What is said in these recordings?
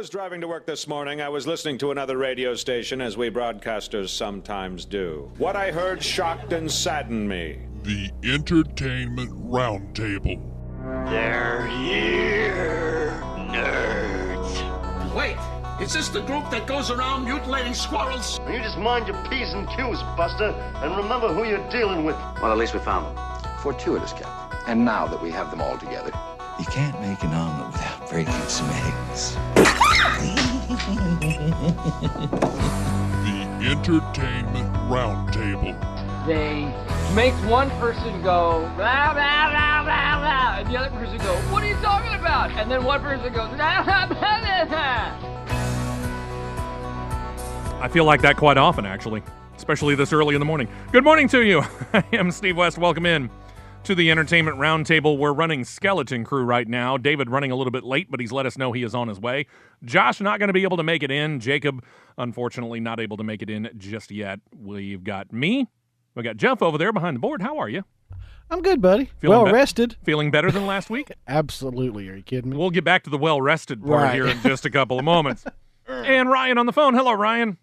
was driving to work this morning, I was listening to another radio station, as we broadcasters sometimes do. What I heard shocked and saddened me. The Entertainment Roundtable. They're here, nerds. Wait, is this the group that goes around mutilating squirrels? You just mind your P's and Q's, Buster, and remember who you're dealing with. Well, at least we found them. Fortuitous, Captain. And now that we have them all together, you can't make an omelet without breaking some eggs. The Entertainment Roundtable. They make one person go, blah, blah, blah, blah, blah, and the other person go, what are you talking about? And then one person goes, blah, blah, blah, blah, blah. I feel like that quite often, actually, especially this early in the morning. Good morning to you. I am Steve West. Welcome in to the Entertainment Roundtable. We're running Skeleton Crew right now. David running a little bit late, but he's let us know he is on his way. Josh not going to be able to make it in. Jacob, unfortunately, not able to make it in just yet. We've got me. We got Jeff over there behind the board. How are you? I'm good, buddy. Feeling well rested. Feeling better than last week? Absolutely. Are you kidding me? We'll get back to the well-rested part here in just a couple of moments. And Ryan on the phone. Hello, Ryan.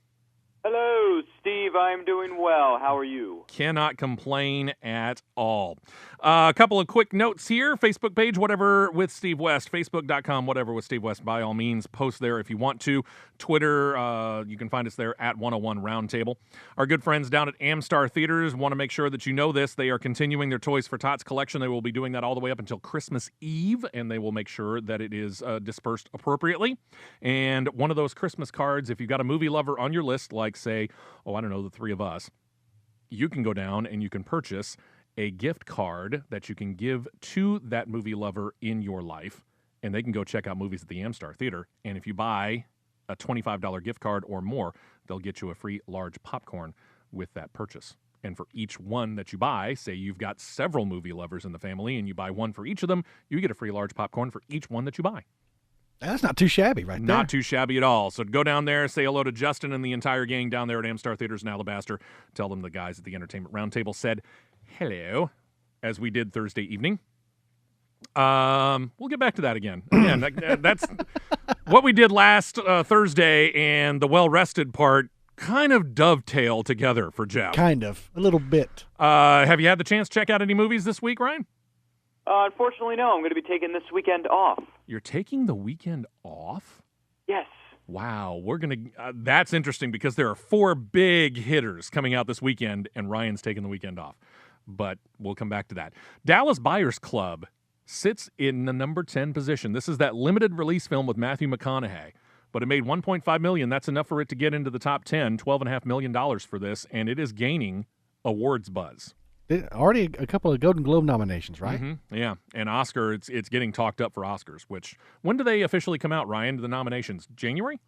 Hello, Steve. I'm doing well. How are you? Cannot complain at all. A couple of quick notes here. Facebook page, Whatever with Steve West. Facebook.com, Whatever with Steve West. By all means, post there if you want to. Twitter, you can find us there at 101 Roundtable. Our good friends down at Amstar Theaters want to make sure that you know this. They are continuing their Toys for Tots collection. They will be doing that all the way up until Christmas Eve, and they will make sure that it is dispersed appropriately. And one of those Christmas cards, if you've got a movie lover on your list, like, say, the three of us, you can go down and you can purchase a gift card that you can give to that movie lover in your life, and they can go check out movies at the Amstar Theater. And if you buy a $25 gift card or more, they'll get you a free large popcorn with that purchase. And for each one that you buy, say you've got several movie lovers in the family and you buy one for each of them, you get a free large popcorn for each one that you buy. That's not too shabby right there. Not too shabby at all. So go down there, say hello to Justin and the entire gang down there at Amstar Theaters in Alabaster. Tell them the guys at the Entertainment Roundtable said hello, as we did Thursday evening. We'll get back to that again. Again, that's what we did last Thursday, and the well-rested part kind of dovetail together for Jeff. Kind of. A little bit. Have you had the chance to check out any movies this week, Ryan? Unfortunately, no. I'm going to be taking this weekend off. You're taking the weekend off? Yes. Wow, we're going to that's interesting because there are 4 big hitters coming out this weekend, and Ryan's taking the weekend off. But we'll come back to that. Dallas Buyers Club sits in the number 10 position. This is that limited release film with Matthew McConaughey, but it made $1.5 million. That's enough for it to get into the top 10, $12.5 million for this, and it is gaining awards buzz. Already a couple of Golden Globe nominations, right? Mm-hmm. Yeah, and Oscar, it's getting talked up for Oscars, which, when do they officially come out, Ryan, the nominations? January?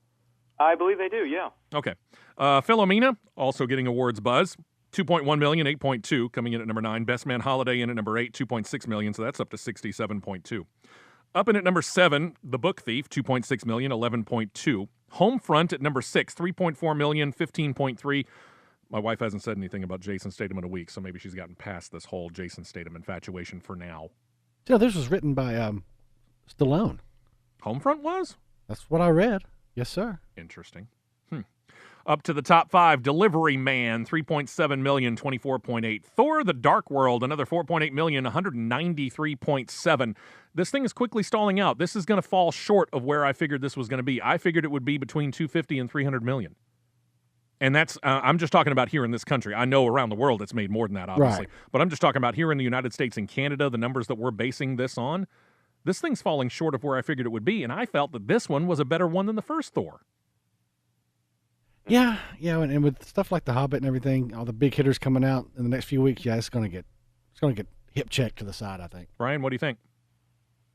I believe they do, yeah. Okay. Philomena, also getting awards buzz. 2.1 million, 8.2, coming in at number 9. Best Man Holiday in at number 8, 2.6 million, so that's up to 67.2. Up in at number 7, The Book Thief, 2.6 million, 11.2. Homefront at number 6, 3.4 million, 15.3. My wife hasn't said anything about Jason Statham in a week, so maybe she's gotten past this whole Jason Statham infatuation for now. Yeah, this was written by Stallone. Homefront was? That's what I read. Yes, sir. Interesting. Up to the top 5, Delivery Man, 3.7 million, 24.8. Thor, The Dark World, another 4.8 million, 193.7. This thing is quickly stalling out. This is going to fall short of where I figured this was going to be. I figured it would be between 250 and 300 million. And that's, I'm just talking about here in this country. I know around the world it's made more than that, obviously. Right. But I'm just talking about here in the United States and Canada, the numbers that we're basing this on. This thing's falling short of where I figured it would be, and I felt that this one was a better one than the first Thor. Yeah, and with stuff like The Hobbit and everything, all the big hitters coming out in the next few weeks, it's going to get hip checked to the side, I think. Brian, what do you think?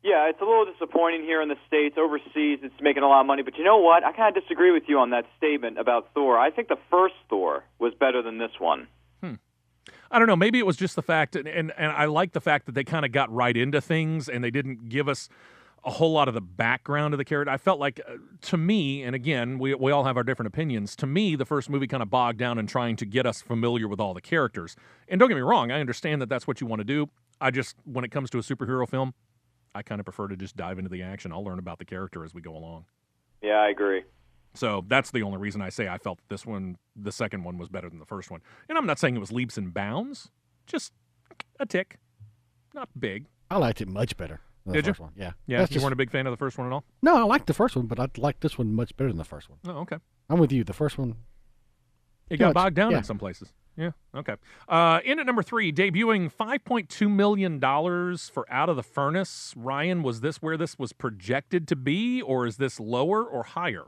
Yeah, it's a little disappointing here in the States. Overseas, it's making a lot of money. But you know what? I kind of disagree with you on that statement about Thor. I think the first Thor was better than this one. I don't know. Maybe it was just the fact, and I like the fact that they kind of got right into things and they didn't give us a whole lot of the background of the character. I felt like, to me, and again, we all have our different opinions, to me, the first movie kind of bogged down in trying to get us familiar with all the characters. And don't get me wrong, I understand that that's what you want to do. I just, when it comes to a superhero film, I kind of prefer to just dive into the action. I'll learn about the character as we go along. Yeah, I agree. So that's the only reason I say I felt this one, the second one, was better than the first one. And I'm not saying it was leaps and bounds, just a tick, not big. I liked it much better than the first one. Yeah. Yeah, you weren't a big fan of the first one at all? No, I liked the first one, but I liked this one much better than the first one. Oh, okay. I'm with you. The first one, it got bogged down in some places. Yeah, okay. In at number 3, debuting $5.2 million for Out of the Furnace. Ryan, was this where this was projected to be, or is this lower or higher?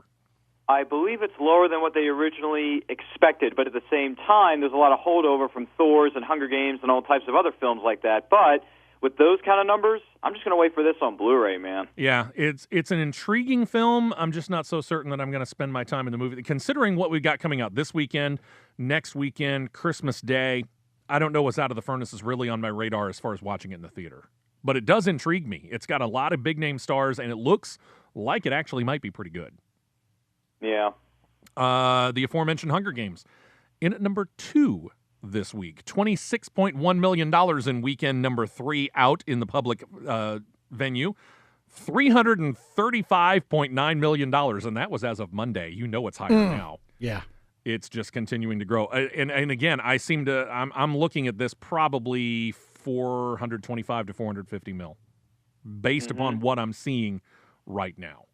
I believe it's lower than what they originally expected, but at the same time, there's a lot of holdover from Thor's and Hunger Games and all types of other films like that. But with those kind of numbers, I'm just going to wait for this on Blu-ray, man. Yeah, it's an intriguing film. I'm just not so certain that I'm going to spend my time in the movie. Considering what we've got coming out this weekend, next weekend, Christmas Day, I don't know what's Out of the Furnace is really on my radar as far as watching it in the theater. But it does intrigue me. It's got a lot of big-name stars, and it looks like it actually might be pretty good. Yeah. The aforementioned Hunger Games. In at number 2 this week. $26.1 million in weekend number 3 out in the public venue. $335.9 million, and that was as of Monday. You know it's higher now. Yeah. It's just continuing to grow. And again, I'm looking at this probably 425 to 450 mil based upon what I'm seeing right now.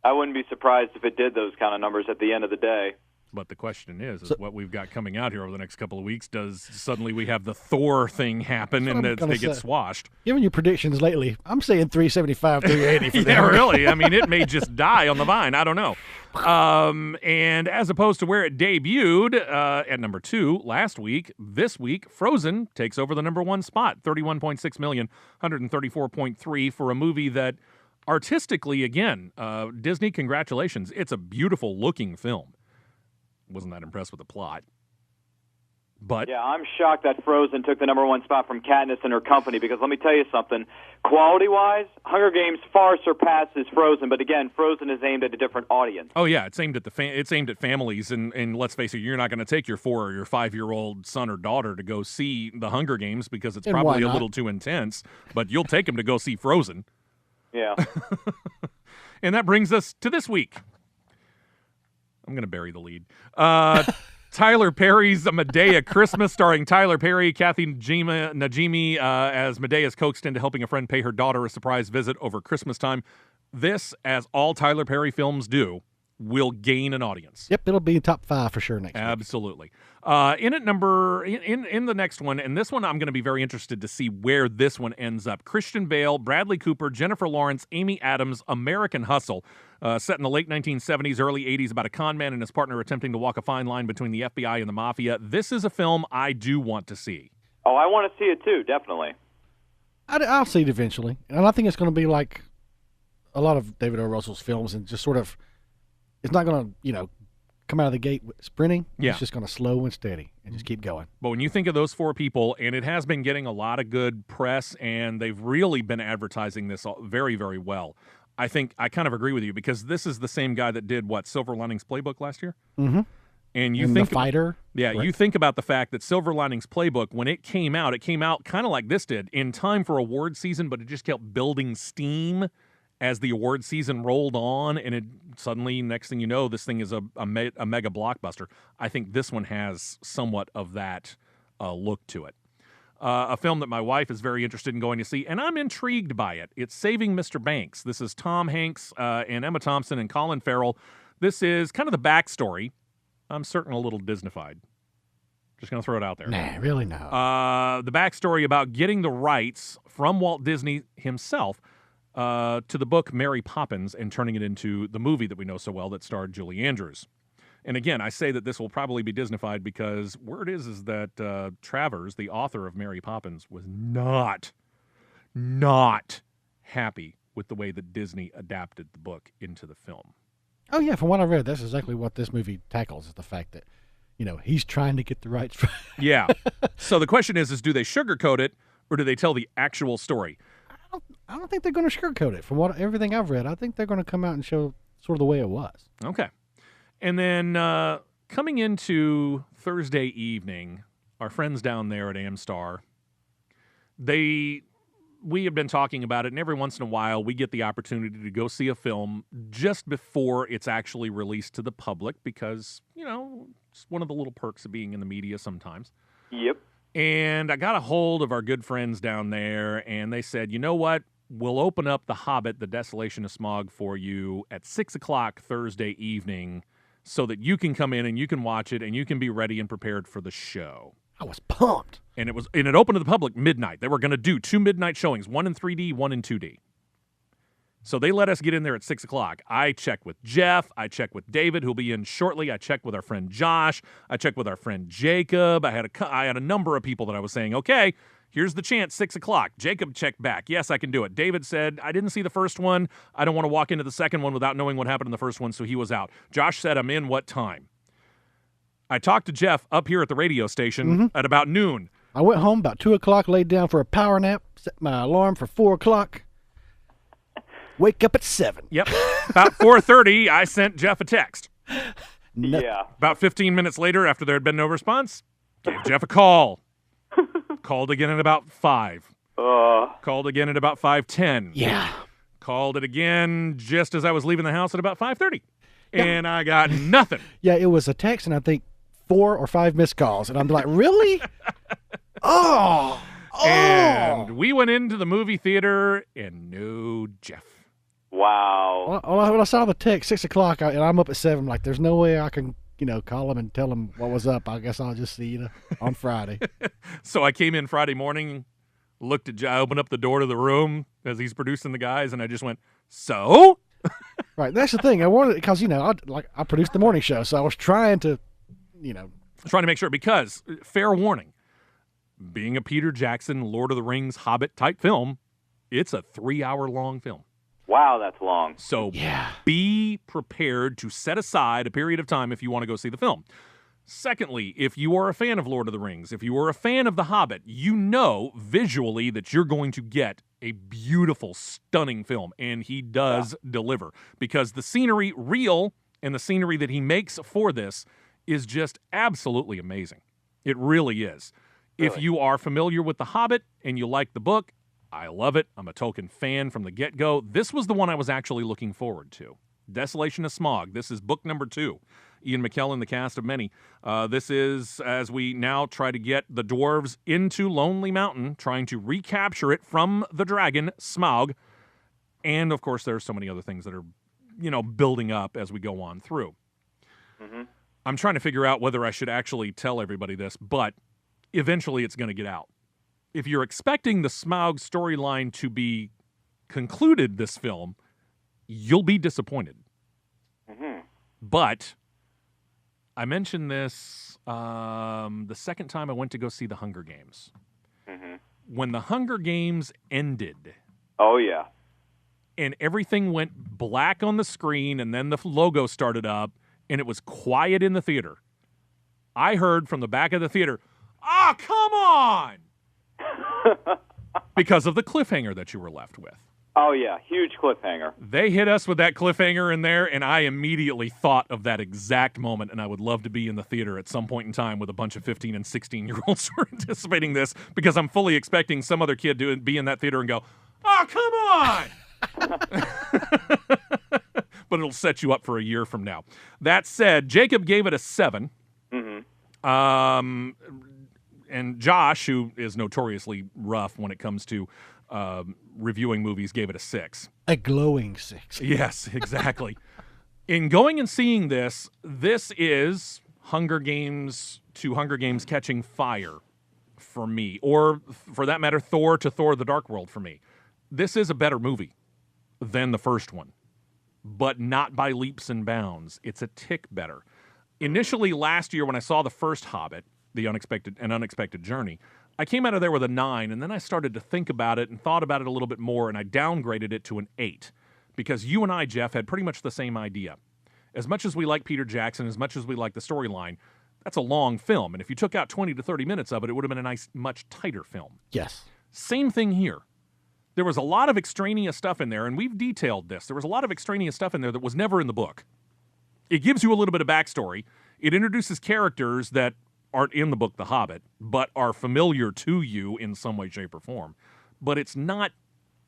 I wouldn't be surprised if it did those kind of numbers at the end of the day. But the question is what we've got coming out here over the next couple of weeks. Does suddenly we have the Thor thing happen and they get swashed? Given your predictions lately, I'm saying 375, 380 for yeah, really. I mean, it may just die on the vine. I don't know. And as opposed to where it debuted at number 2 last week, this week, Frozen takes over the number 1 spot, $31.6 million, 134.3 for a movie that artistically, again, Disney, congratulations. It's a beautiful looking film. Wasn't that impressed with the plot. But yeah, I'm shocked that Frozen took the number 1 spot from Katniss and her company, because let me tell you something. Quality-wise, Hunger Games far surpasses Frozen, but again, Frozen is aimed at a different audience. Oh yeah, it's aimed at families, and let's face it, you're not going to take your 4 or your 5-year-old son or daughter to go see the Hunger Games because it's probably a little too intense, but you'll take them to go see Frozen. Yeah. And that brings us to this week. I'm going to bury the lead. Tyler Perry's A Medea Christmas, starring Tyler Perry, Kathy Najimy as Medea's coaxed into helping a friend pay her daughter a surprise visit over Christmas time. This, as all Tyler Perry films do, will gain an audience. Yep, it'll be in top 5 for sure next week. Absolutely. In the next one, and this one I'm going to be very interested to see where this one ends up. Christian Bale, Bradley Cooper, Jennifer Lawrence, Amy Adams, American Hustle, set in the late 1970s, early 80s, about a con man and his partner attempting to walk a fine line between the FBI and the mafia. This is a film I do want to see. Oh, I want to see it too, definitely. I'll see it eventually, and I think it's going to be like a lot of David O. Russell's films, and just sort of, it's not going to, come out of the gate sprinting. Yeah. It's just going to slow and steady and just keep going. But when you think of those 4 people, and it has been getting a lot of good press, and they've really been advertising this very, very well, I think I kind of agree with you, because this is the same guy that did, Silver Linings Playbook last year? Mm-hmm. And you think The Fighter. Yeah, correct? You think about the fact that Silver Linings Playbook, when it came out kind of like this did, in time for award season, but it just kept building steam as the award season rolled on, and it suddenly, next thing you know, this thing is a mega blockbuster. I think this one has somewhat of that look to it. A film that my wife is very interested in going to see, and I'm intrigued by it. It's Saving Mr. Banks. This is Tom Hanks and Emma Thompson and Colin Farrell. This is kind of the backstory. I'm certain a little Disneyfied. Just going to throw it out there. Nah, really no. The backstory about getting the rights from Walt Disney himself to the book Mary Poppins and turning it into the movie that we know so well that starred Julie Andrews. And again, I say that this will probably be Disneyfied because word is that Travers, the author of Mary Poppins, was not happy with the way that Disney adapted the book into the film. Oh, yeah, from what I read, that's exactly what this movie tackles, is the fact that, he's trying to get the rights. Yeah. So the question is do they sugarcoat it, or do they tell the actual story? I don't think they're going to sugarcoat it. From everything I've read, I think they're going to come out and show sort of the way it was. Okay. And then coming into Thursday evening, our friends down there at Amstar, they we have been talking about it, and every once in a while we get the opportunity to go see a film just before it's actually released to the public because, it's one of the little perks of being in the media sometimes. Yep. And I got a hold of our good friends down there, and they said, you know what? We'll open up The Hobbit, The Desolation of Smaug for you at 6 o'clock Thursday evening so that you can come in and you can watch it and you can be ready and prepared for the show. I was pumped. And it opened to the public midnight. They were going to do 2 midnight showings, one in 3D, one in 2D. So they let us get in there at 6 o'clock. I checked with Jeff. I checked with David, who'll be in shortly. I checked with our friend Josh. I checked with our friend Jacob. I had a number of people that I was saying, okay, here's the chance, 6 o'clock. Jacob checked back. Yes, I can do it. David said, I didn't see the first one. I don't want to walk into the second one without knowing what happened in the first one, so he was out. Josh said, I'm in. What time? I talked to Jeff up here at the radio station at about noon. I went home about 2 o'clock, laid down for a power nap, set my alarm for 4 o'clock. Wake up at 7. Yep. About 4:30, I sent Jeff a text. Yeah. About 15 minutes later, after there had been no response, gave Jeff a call. Called again at about 5. Called again at about 5:10. Yeah. Called it again just as I was leaving the house at about 5:30. And I got nothing. Yeah, it was a text, and I think 4 or 5 missed calls. And I'm like, really? Oh. And we went into the movie theater, and no Jeff. Wow. When I saw the text, 6 o'clock, and I'm up at 7, like, there's no way I can, call him and tell him what was up. I guess I'll just see you on Friday. So I came in Friday morning, looked at Jeff, I opened up the door to the room as he's producing the guys, and I just went, so? Right, that's the thing. I wanted, because, I produced the morning show, so I was trying to, Trying to make sure, because, fair warning, being a Peter Jackson, Lord of the Rings, Hobbit type film, it's a 3-hour-long film. Wow, that's long. So be prepared to set aside a period of time if you want to go see the film. Secondly, if you are a fan of Lord of the Rings, if you are a fan of The Hobbit, you know visually that you're going to get a beautiful, stunning film, and he does deliver. Because the scenery, real, and the scenery that he makes for this is just absolutely amazing. It really is. Really? If you are familiar with The Hobbit and you like the book, I love it. I'm a Tolkien fan from the get-go. This was the one I was actually looking forward to. Desolation of Smaug. This is book number 2. Ian McKellen, the cast of many. This is, as we now try to get the dwarves into Lonely Mountain, trying to recapture it from the dragon, Smaug. And, of course, there's so many other things that are, building up as we go on through. Mm-hmm. I'm trying to figure out whether I should actually tell everybody this, but eventually it's going to get out. If you're expecting the Smaug storyline to be concluded this film, you'll be disappointed. Mm-hmm. But I mentioned this the second time I went to go see The Hunger Games. Mm-hmm. When The Hunger Games ended. Oh, yeah. And everything went black on the screen, and then the logo started up, and it was quiet in the theater. I heard from the back of the theater, come on! Because of the cliffhanger that you were left with. Oh, yeah. Huge cliffhanger. They hit us with that cliffhanger in there, and I immediately thought of that exact moment, and I would love to be in the theater at some point in time with a bunch of 15 and 16-year-olds who are anticipating this, because I'm fully expecting some other kid to be in that theater and go, come on! But it'll set you up for a year from now. That said, Jacob gave it a 7. Mm-hmm. And Josh, who is notoriously rough when it comes to reviewing movies, gave it a 6. A glowing 6. Yes, exactly. In going and seeing this is Hunger Games to Hunger Games Catching Fire for me, or for that matter, Thor to Thor the Dark World for me. This is a better movie than the first one, but not by leaps and bounds. It's a tick better. Initially, last year when I saw the first Hobbit, An Unexpected Journey, I came out of there with a 9, and then I started to think about it and thought about it a little bit more, and I downgraded it to an 8, because you and I, Jeff, had pretty much the same idea. As much as we like Peter Jackson, as much as we like the storyline, that's a long film, and if you took out 20 to 30 minutes of it, it would have been a nice, much tighter film. Yes. Same thing here. There was a lot of extraneous stuff in there, and we've detailed this. There was a lot of extraneous stuff in there that was never in the book. It gives you a little bit of backstory. It introduces characters that aren't in the book The Hobbit, but are familiar to you in some way, shape, or form. but it's not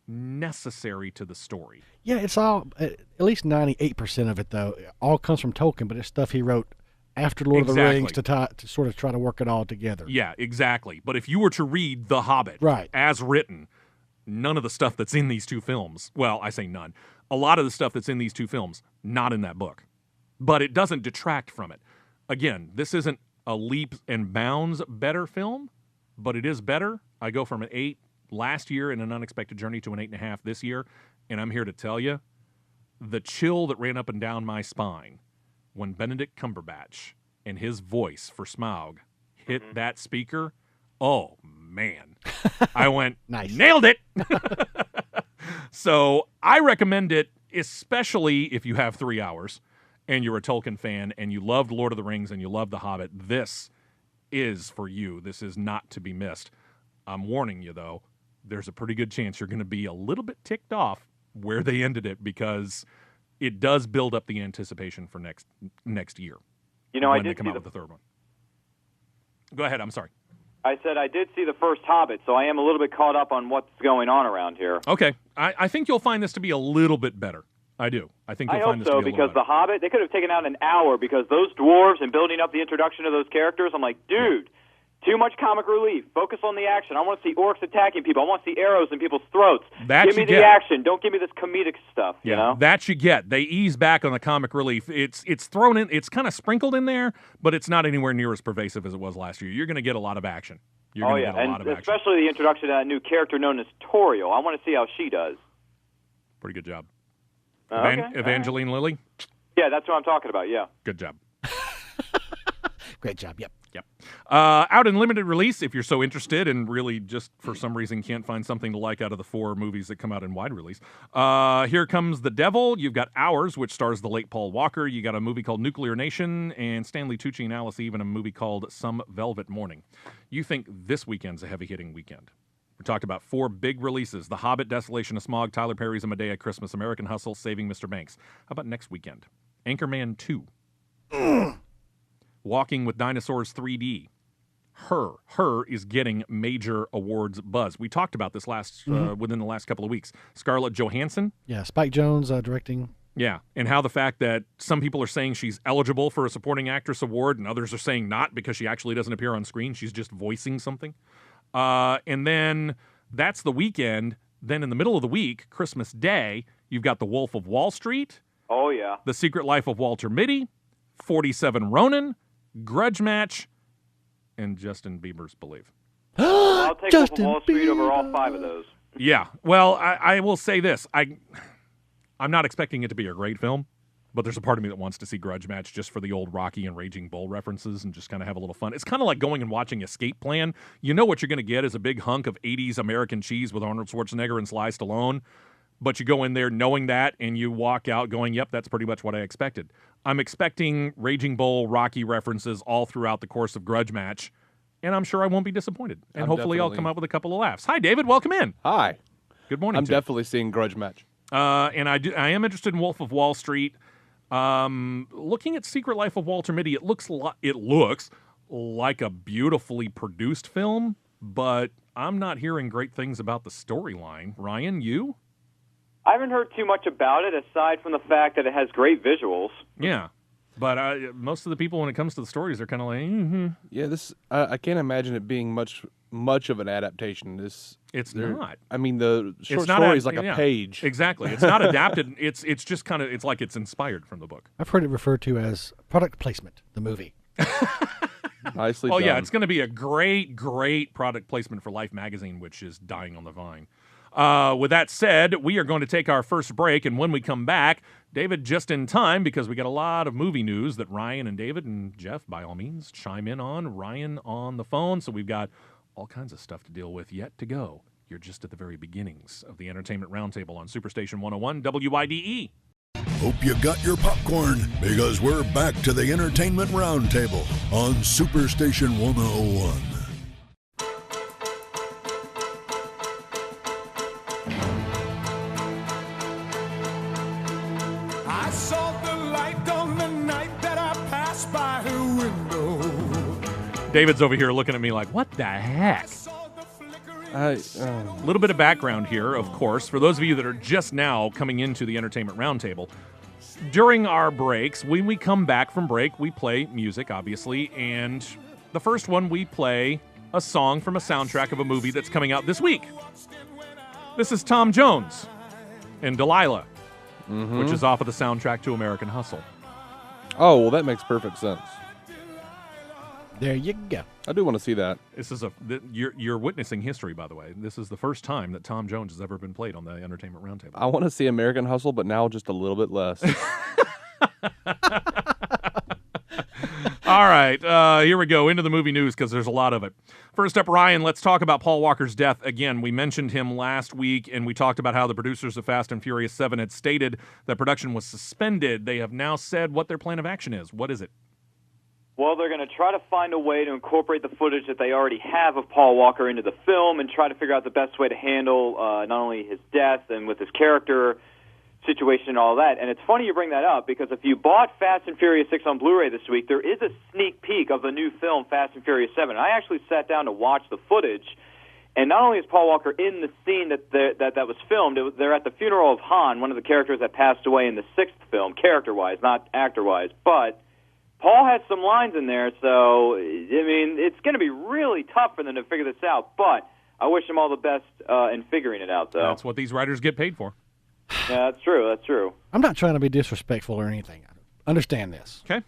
necessary to the story. Yeah, it's all, at least 98% of it, though, all comes from Tolkien, but it's stuff he wrote after Lord of the Rings to sort of try to work it all together. Yeah, exactly. But if you were to read The Hobbit as written, none of the stuff that's in these two films, well, I say none, a lot of the stuff that's in these two films, not in that book. But it doesn't detract from it. Again, this isn't a leap and bounds better film, but it is better. I go from an 8 last year in An Unexpected Journey to an 8.5 this year, and I'm here to tell you, the chill that ran up and down my spine when Benedict Cumberbatch and his voice for Smaug hit that speaker, oh, man. I went, nice. Nailed it! So I recommend it, especially if you have 3 hours and you're a Tolkien fan and you loved Lord of the Rings and you love The Hobbit. This is for you. This is not to be missed. I'm warning you, though, there's a pretty good chance you're going to be a little bit ticked off where they ended it, because it does build up the anticipation for next year. You know, when I did they come see out with the third one. Go ahead. I'm sorry. I said I did see the first Hobbit, so I am a little bit caught up on what's going on around here. Okay. I think you'll find this to be a little bit better. I do. I think you'll find this to be a little because better. The Hobbit, they could have taken out an hour, because those dwarves and building up the introduction of those characters, I'm like, dude, too much comic relief. Focus on the action. I want to see orcs attacking people. I want to see arrows in people's throats. Give me the action. Don't give me this comedic stuff. Yeah, you know? that you get. They ease back on the comic relief. It's thrown in. It's kind of sprinkled in there, but it's not anywhere near as pervasive as it was last year. You're going to get a lot of action. You're going to get a lot of action. Especially the introduction of that new character known as Toriel. I want to see how she does. Pretty good job. Okay. Evangeline Lilly? Yeah, that's what I'm talking about, yeah. Good job. Great job, yep. Out in limited release, if you're so interested and really just for some reason can't find something to like out of the 4 movies that come out in wide release. Here Comes the Devil. You've got Hours, which stars the late Paul Walker. You got a movie called Nuclear Nation, and Stanley Tucci and Alice Eve in a movie called Some Velvet Morning. You think this weekend's a heavy-hitting weekend. We talked about 4 big releases: The Hobbit, Desolation of Smaug, Tyler Perry's A Medea Christmas, American Hustle, Saving Mr. Banks. How about next weekend? Anchorman 2. Walking with Dinosaurs 3D. Her is getting major awards buzz. We talked about this within the last couple of weeks. Scarlett Johansson. Yeah, Spike Jonze directing. Yeah, and how the fact that some people are saying she's eligible for a Supporting Actress award and others are saying not because she actually doesn't appear on screen. She's just voicing something. And then that's the weekend. Then in the middle of the week, Christmas Day, you've got The Wolf of Wall Street. Oh, yeah. The Secret Life of Walter Mitty. 47 Ronin. Grudge Match. And Justin Bieber's Believe. I'll take Wolf of Wall Street over all 5 of those. Yeah. Well, I will say this. I'm not expecting it to be a great film, but there's a part of me that wants to see Grudge Match just for the old Rocky and Raging Bull references and just kind of have a little fun. It's kind of like going and watching Escape Plan. You know what you're going to get is a big hunk of 80s American cheese with Arnold Schwarzenegger and Sly Stallone, but you go in there knowing that and you walk out going, yep, that's pretty much what I expected. I'm expecting Raging Bull, Rocky references all throughout the course of Grudge Match, and I'm sure I won't be disappointed. And hopefully I'll come up with a couple of laughs. Hi, David. Welcome in. Hi. Good morning. I'm definitely seeing Grudge Match. And I am interested in Wolf of Wall Street. Looking at Secret Life of Walter Mitty, it looks like a beautifully produced film, but I'm not hearing great things about the storyline. Ryan, you? I haven't heard too much about it, aside from the fact that it has great visuals. Yeah, but most of the people, when it comes to the stories, they're kind of like, mm-hmm. Yeah, this I can't imagine it being much of an adaptation. It's not. I mean, the short story is like a page. Exactly. It's not adapted. It's just kind of, it's like it's inspired from the book. I've heard it referred to as product placement, the movie. Nicely done. Yeah, it's going to be a great product placement for Life magazine, which is dying on the vine. With that said, we are going to take our first break, and when we come back, David, just in time, because we got a lot of movie news that Ryan and David and Jeff, by all means, chime in on. Ryan on the phone, so we've got all kinds of stuff to deal with yet to go. You're just at the very beginnings of the Entertainment Roundtable on Superstation 101 WIDE. Hope you got your popcorn, because we're back to the Entertainment Roundtable on Superstation 101. I saw the light on the night that I passed by her window. David's over here looking at me like, what the heck? A little bit of background here, of course, for those of you that are just now coming into the Entertainment Roundtable. During our breaks, when we come back from break, we play music, obviously, and the first one we play a song from a soundtrack of a movie that's coming out this week. This is Tom Jones and Delilah, which is off of the soundtrack to American Hustle. Oh, well, that makes perfect sense. There you go. I do want to see that. This is you're witnessing history, by the way. This is the first time that Tom Jones has ever been played on the Entertainment Roundtable. I want to see American Hustle, but now just a little bit less. All right, here we go, into the movie news, because there's a lot of it. First up, Ryan, let's talk about Paul Walker's death. Again, we mentioned him last week, and we talked about how the producers of Fast and Furious 7 had stated that production was suspended. They have now said what their plan of action is. What is it? Well, they're going to try to find a way to incorporate the footage that they already have of Paul Walker into the film and try to figure out the best way to handle not only his death and with his character situation and all that. And it's funny you bring that up, because if you bought Fast and Furious 6 on Blu-ray this week, there is a sneak peek of the new film Fast and Furious 7. I actually sat down to watch the footage, and not only is Paul Walker in the scene that was filmed, they're at the funeral of Han, one of the characters that passed away in the 6th film, character-wise, not actor-wise, but Paul has some lines in there, so, I mean, it's going to be really tough for them to figure this out, but I wish them all the best in figuring it out, though. That's what these writers get paid for. Yeah, that's true, that's true. I'm not trying to be disrespectful or anything. Understand this. Okay.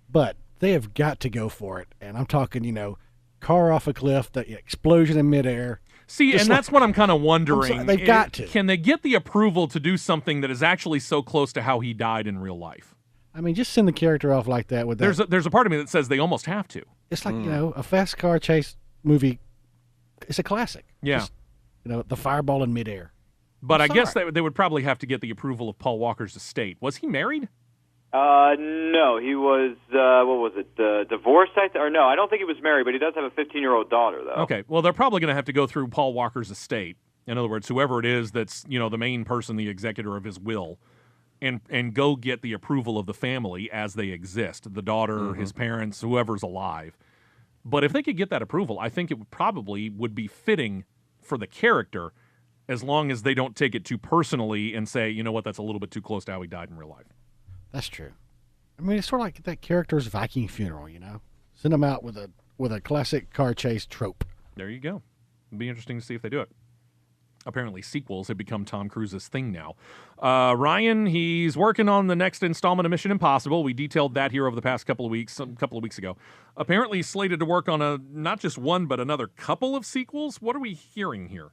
But they have got to go for it, and I'm talking, car off a cliff, the explosion in midair. See, and that's what I'm kind of wondering. They've got to. Can they get the approval to do something that is actually so close to how he died in real life? I mean, just send the character off like that with that. There's a part of me that says they almost have to. It's like, a fast car chase movie. It's a classic. Yeah. Just, the fireball in midair. But I guess they would probably have to get the approval of Paul Walker's estate. Was he married? No, he was, divorced, or no, I don't think he was married, but he does have a 15-year-old daughter, though. Okay, well, they're probably going to have to go through Paul Walker's estate. In other words, whoever it is that's, the main person, the executor of his will, and go get the approval of the family as they exist, the daughter, his parents, whoever's alive. But if they could get that approval, I think it would be fitting for the character, as long as they don't take it too personally and say, you know what, that's a little bit too close to how he died in real life. That's true. I mean, it's sort of like that character's Viking funeral, Send them out with a classic car chase trope. There you go. It'd be interesting to see if they do it. Apparently sequels have become Tom Cruise's thing now. Ryan, he's working on the next installment of Mission Impossible. We detailed that here over the past couple of weeks ago. Apparently he's slated to work on not just one, but another couple of sequels. What are we hearing here?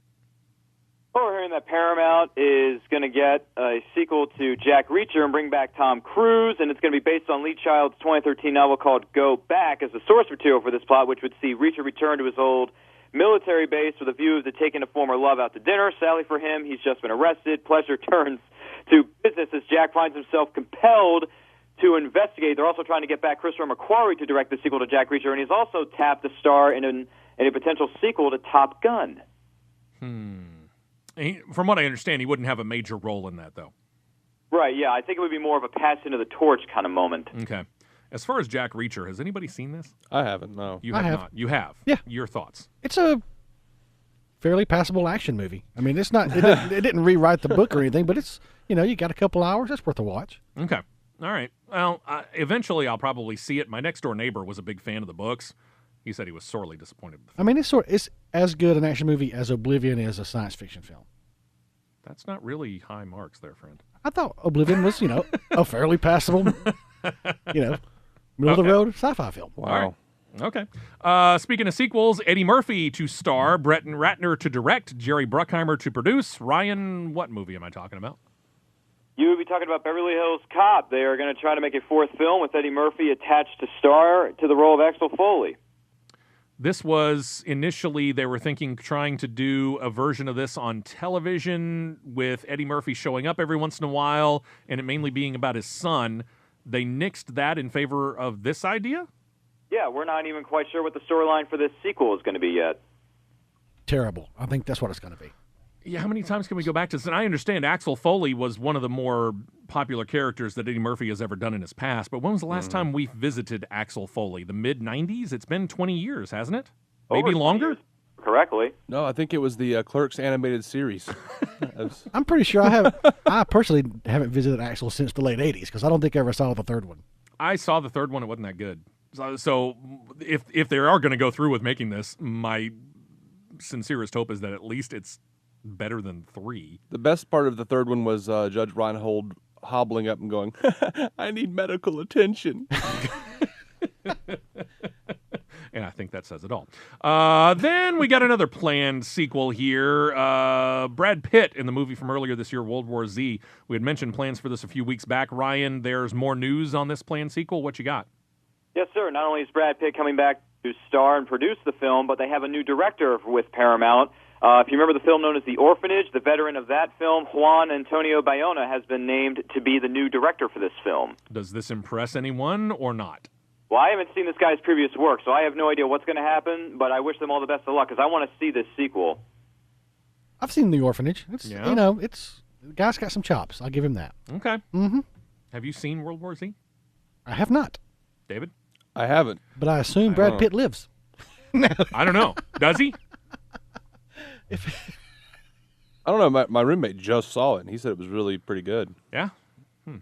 Well, we're hearing that Paramount is going to get a sequel to Jack Reacher and bring back Tom Cruise, and it's going to be based on Lee Child's 2013 novel called Go Back as the source material for this plot, which would see Reacher return to his old military base with a view to taking a former love out to dinner. Sadly for him, he's just been arrested. Pleasure turns to business as Jack finds himself compelled to investigate. They're also trying to get back Christopher McQuarrie to direct the sequel to Jack Reacher, and he's also tapped to star in a potential sequel to Top Gun. From what I understand, he wouldn't have a major role in that, though. Right, yeah. I think it would be more of a passing of the torch kind of moment. Okay. As far as Jack Reacher, has anybody seen this? I haven't, no. You have not. You have? Yeah. Your thoughts? It's a fairly passable action movie. I mean, it's not. It didn't rewrite the book or anything, but it's, you got a couple hours. That's worth a watch. Okay. All right. Well, eventually I'll probably see it. My next-door neighbor was a big fan of the books. He said he was sorely disappointed. I mean, it's as good an action movie as Oblivion is a science fiction film. That's not really high marks there, friend. I thought Oblivion was, a fairly passable, middle-of-the-road sci-fi film. Wow. Okay. Speaking of sequels, Eddie Murphy to star, Brett Ratner to direct, Jerry Bruckheimer to produce. Ryan, what movie am I talking about? You would be talking about Beverly Hills Cop. They are going to try to make a fourth film with Eddie Murphy attached to star to the role of Axel Foley. This was initially, they were trying to do a version of this on television with Eddie Murphy showing up every once in a while and it mainly being about his son. They nixed that in favor of this idea? Yeah, we're not even quite sure what the storyline for this sequel is going to be yet. Terrible. I think that's what it's going to be. Yeah, how many times can we go back to this? And I understand Axel Foley was one of the more popular characters that Eddie Murphy has ever done in his past, but when was the last time we visited Axel Foley? The mid-'90s? It's been 20 years, hasn't it? Maybe longer? correctly. No, I think it was the Clerks animated series. I'm pretty sure I personally haven't visited Axel since the late 80s because I don't think I ever saw the third one. I saw the third one. It wasn't that good. So if they are going to go through with making this, my sincerest hope is that at least it's better than 3. The best part of the third one was Judge Reinhold hobbling up and going, I need medical attention. And I think that says it all. Then we got another planned sequel here. Brad Pitt in the movie from earlier this year, World War Z. We had mentioned plans for this a few weeks back. Ryan, there's more news on this planned sequel. What you got? Yes, sir. Not only is Brad Pitt coming back to star and produce the film, but they have a new director with Paramount. If you remember the film known as The Orphanage, the veteran of that film, Juan Antonio Bayona, has been named to be the new director for this film. Does this impress anyone or not? Well, I haven't seen this guy's previous work, so I have no idea what's going to happen, but I wish them all the best of luck because I want to see this sequel. I've seen The Orphanage. The guy's got some chops. I'll give him that. Okay. Mm-hmm. Have you seen World War Z? I have not. David? I haven't. But I assume Brad Pitt lives. I don't know. Does he? I don't know. My roommate just saw it, and he said it was really pretty good. Yeah? I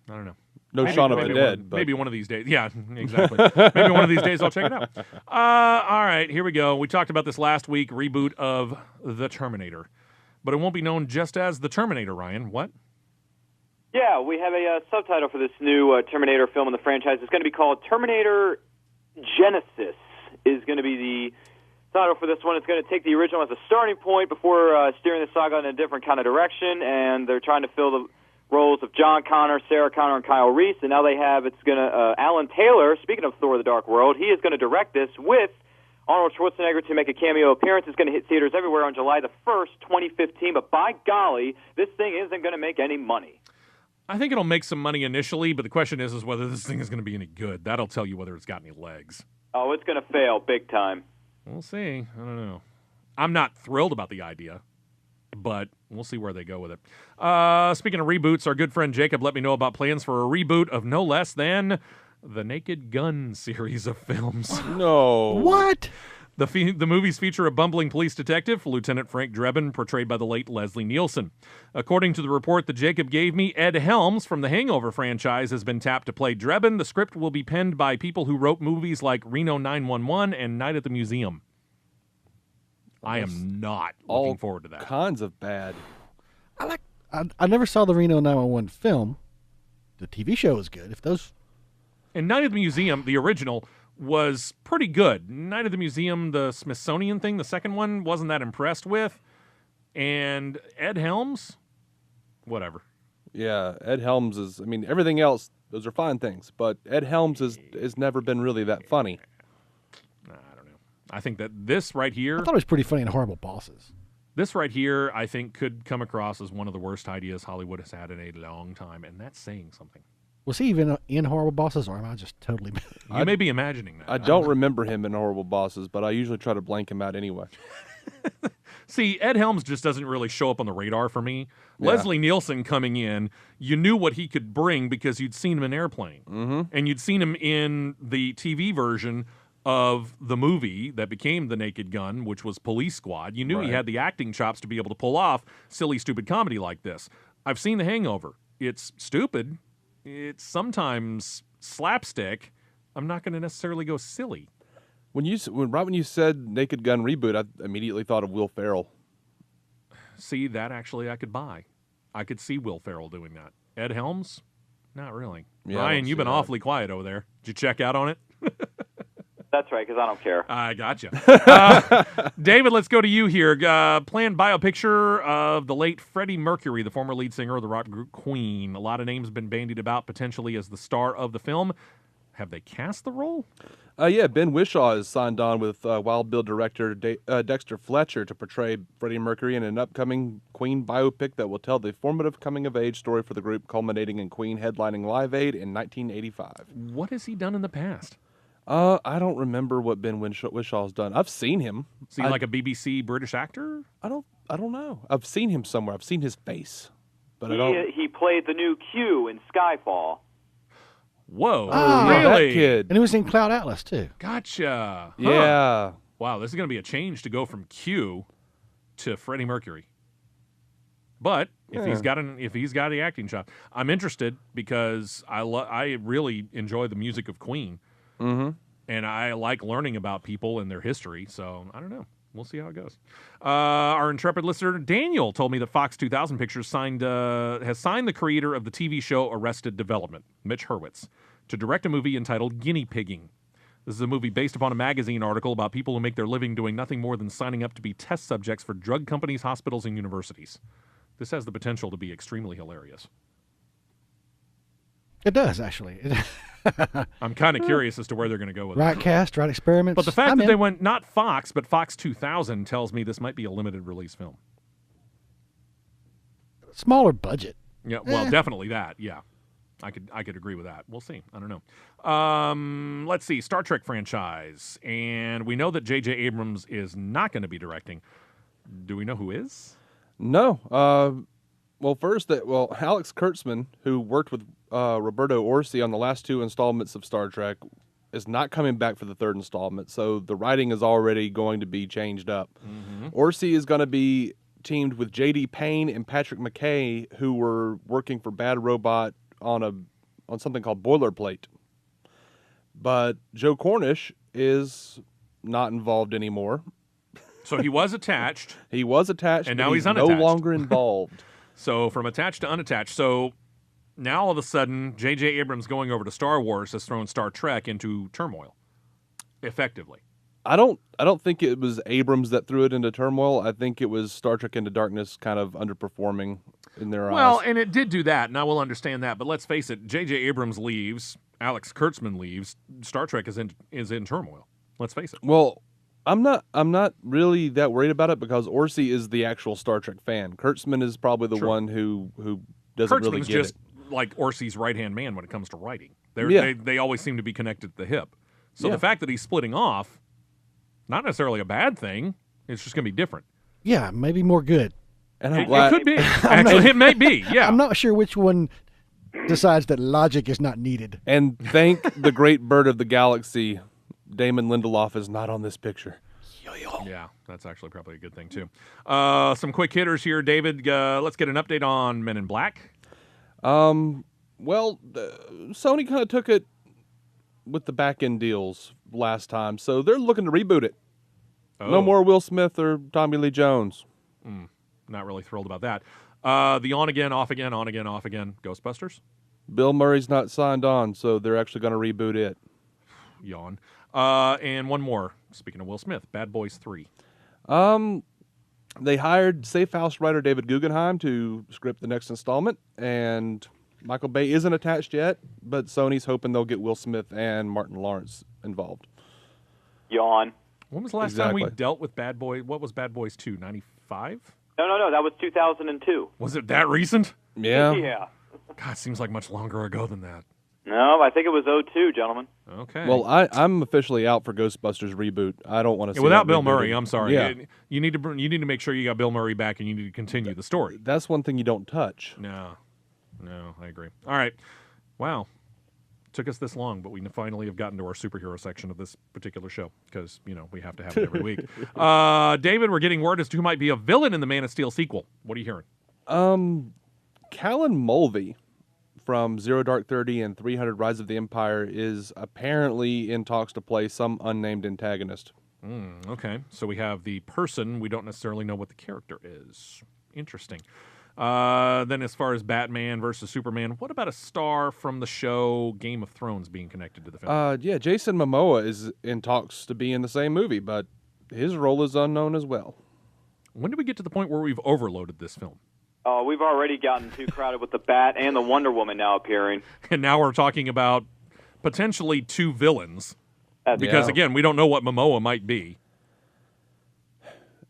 don't know. No Shaun of the Dead. Maybe one of these days. Yeah, exactly. Maybe one of these days I'll check it out. All right, here we go. We talked about this last week, reboot of The Terminator. But it won't be known just as The Terminator, Ryan. What? Yeah, we have a subtitle for this new Terminator film in the franchise. It's going to be called Terminator Genesis is going to be the title for this one. It's going to take the original as a starting point before steering the saga in a different kind of direction, and they're trying to fill the roles of John Connor, Sarah Connor, and Kyle Reese, and now they have, Alan Taylor, speaking of Thor: The Dark World, he is going to direct this with Arnold Schwarzenegger to make a cameo appearance. It's going to hit theaters everywhere on July the 1st, 2015, but by golly, this thing isn't going to make any money. I think it'll make some money initially, but the question is whether this thing is going to be any good. That'll tell you whether it's got any legs. Oh, it's going to fail big time. We'll see. I don't know. I'm not thrilled about the idea, but we'll see where they go with it. Speaking of reboots, our good friend Jacob let me know about plans for a reboot of no less than the Naked Gun series of films. No. What? The movies feature a bumbling police detective, Lieutenant Frank Drebin, portrayed by the late Leslie Nielsen. According to the report that Jacob gave me, Ed Helms from the Hangover franchise has been tapped to play Drebin. The script will be penned by people who wrote movies like Reno 911 and Night at the Museum. I am not looking forward to that. All kinds of bad. I never saw the Reno 911 film. The TV show is good. And Night at the Museum, the original, was pretty good. Night at the Museum, the Smithsonian thing, the second one, wasn't that impressed with. And Ed Helms, whatever. Yeah, Ed Helms is, everything else, those are fine things, but Ed Helms has never been really that funny. I don't know. I think that this right here... I thought it was pretty funny in Horrible Bosses. This right here, I think, could come across as one of the worst ideas Hollywood has had in a long time, and that's saying something. Was he even in Horrible Bosses, or am I just totally... You may be imagining that. I don't remember him in Horrible Bosses, but I usually try to blank him out anyway. See, Ed Helms just doesn't really show up on the radar for me. Yeah. Leslie Nielsen coming in, you knew what he could bring because you'd seen him in Airplane. Mm-hmm. And you'd seen him in the TV version of the movie that became The Naked Gun, which was Police Squad. You knew he had the acting chops to be able to pull off silly, stupid comedy like this. I've seen The Hangover. It's stupid. It's sometimes slapstick. I'm not going to necessarily go silly. When you said Naked Gun reboot, I immediately thought of Will Ferrell. See, that actually I could buy. I could see Will Ferrell doing that. Ed Helms? Not really. Yeah, Ryan, you've been awfully quiet over there. Did you check out on it? That's right, because I don't care. I gotcha. David, let's go to you here. Planned biopicture of the late Freddie Mercury, the former lead singer of the rock group Queen. A lot of names have been bandied about potentially as the star of the film. Have they cast the role? Yeah, Ben Whishaw is signed on with Wild Bill director Dexter Fletcher to portray Freddie Mercury in an upcoming Queen biopic that will tell the formative coming-of-age story for the group, culminating in Queen headlining Live Aid in 1985. What has he done in the past? I don't remember what Ben Wishaw's done. I've seen him. Is he like a BBC British actor? I don't know. I've seen him somewhere. I've seen his face, but He played the new Q in Skyfall. Whoa! Oh, really? That kid. And he was in Cloud Atlas too. Gotcha. Yeah. Wow, this is going to be a change to go from Q to Freddie Mercury. But if he's got the acting shot, I'm interested because I really enjoy the music of Queen, and I like learning about people and their history. So I don't know. We'll see how it goes. Our intrepid listener Daniel told me that Fox 2000 Pictures has signed the creator of the TV show Arrested Development, Mitch Hurwitz, to direct a movie entitled Guinea Pigging. This is a movie based upon a magazine article about people who make their living doing nothing more than signing up to be test subjects for drug companies, hospitals, and universities. This has the potential to be extremely hilarious. It does, actually. I'm kind of curious as to where they're going to go with it. Right cast, right experiments. But the fact that they went not Fox, but Fox 2000 tells me this might be a limited release film. Smaller budget. Yeah, well, definitely that, yeah. I could agree with that. We'll see. I don't know. Let's see. Star Trek franchise. And we know that J.J. Abrams is not going to be directing. Do we know who is? No. Alex Kurtzman, who worked with Roberto Orci on the last 2 installments of Star Trek, is not coming back for the 3rd installment. So the writing is already going to be changed up. Orci is going to be teamed with J.D. Payne and Patrick McKay, who were working for Bad Robot on something called Boilerplate. But Joe Cornish is not involved anymore. So he was attached. He was attached, and now he's unattached. No longer involved. So from attached to unattached. So now all of a sudden, J.J. Abrams going over to Star Wars has thrown Star Trek into turmoil, effectively. I don't think it was Abrams that threw it into turmoil. I think it was Star Trek Into Darkness kind of underperforming in their eyes. Well, and it did do that, and I will understand that. But let's face it, J.J. Abrams leaves, Alex Kurtzman leaves, Star Trek is in turmoil. Let's face it. Well, I'm not really that worried about it because Orci is the actual Star Trek fan. Kurtzman is probably the one who doesn't Kurtzman's really get just it. Like Orci's right-hand man when it comes to writing. They always seem to be connected at the hip. So the fact that he's splitting off, not necessarily a bad thing. It's just going to be different. Yeah, maybe more good. And I'm glad. It could be. Actually, it may be, yeah. I'm not sure which one decides that logic is not needed. And thank the great bird of the galaxy, Damon Lindelof is not on this picture. Yeah, that's actually probably a good thing, too. Some quick hitters here, David. Let's get an update on Men in Black. Sony kind of took it with the back-end deals last time, so they're looking to reboot it. Oh. No more Will Smith or Tommy Lee Jones. Not really thrilled about that. The on-again, off-again, on-again, off-again Ghostbusters. Bill Murray's not signed on, so they're actually going to reboot it. Yawn. And one more. Speaking of Will Smith, Bad Boys 3. They hired Safe House writer David Guggenheim to script the next installment, and Michael Bay isn't attached yet, but Sony's hoping they'll get Will Smith and Martin Lawrence involved. Yawn. When was the last time we dealt with Bad Boy? What was Bad Boys 2, 95? No, that was 2002. Was it that recent? Yeah. Yeah. God, seems like much longer ago than that. No, I think it was 2002, gentlemen. Okay. Well, I'm officially out for Ghostbusters reboot. I don't want to see without that Bill rebooted. Murray. I'm sorry. Yeah. You need to make sure you got Bill Murray back, and you need to continue the story. That's one thing you don't touch. No, I agree. All right. Wow. Took us this long, but we finally have gotten to our superhero section of this particular show because, we have to have it every week. David, we're getting word as to who might be a villain in the Man of Steel sequel. What are you hearing? Callan Mulvey from Zero Dark 30 and 300 Rise of the Empire is apparently in talks to play some unnamed antagonist. Okay. So we have the person. We don't necessarily know what the character is. Interesting. Then as far as Batman versus Superman, what about a star from the show Game of Thrones being connected to the film? Jason Momoa is in talks to be in the same movie, but his role is unknown as well. When do we get to the point where we've overloaded this film? Oh, we've already gotten too crowded with the Bat and the Wonder Woman now appearing. And now we're talking about potentially two villains. Because, again, we don't know what Momoa might be.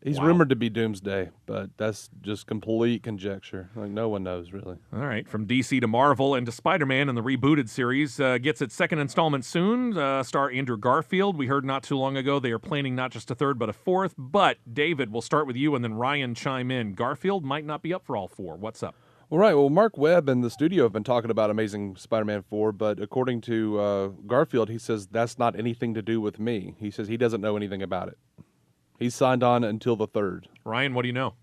He's rumored to be Doomsday, but that's just complete conjecture. Like, no one knows, really. All right. From DC to Marvel and to Spider-Man in the rebooted series gets its second installment soon. Star Andrew Garfield. We heard not too long ago they are planning not just a third, but a fourth. But, David, we'll start with you and then Ryan chime in. Garfield might not be up for all four. What's up? All right. Well, Mark Webb and the studio have been talking about Amazing Spider-Man 4, but according to Garfield, he says that's not anything to do with me. He says he doesn't know anything about it. He's signed on until the 3rd. Ryan, what do you know?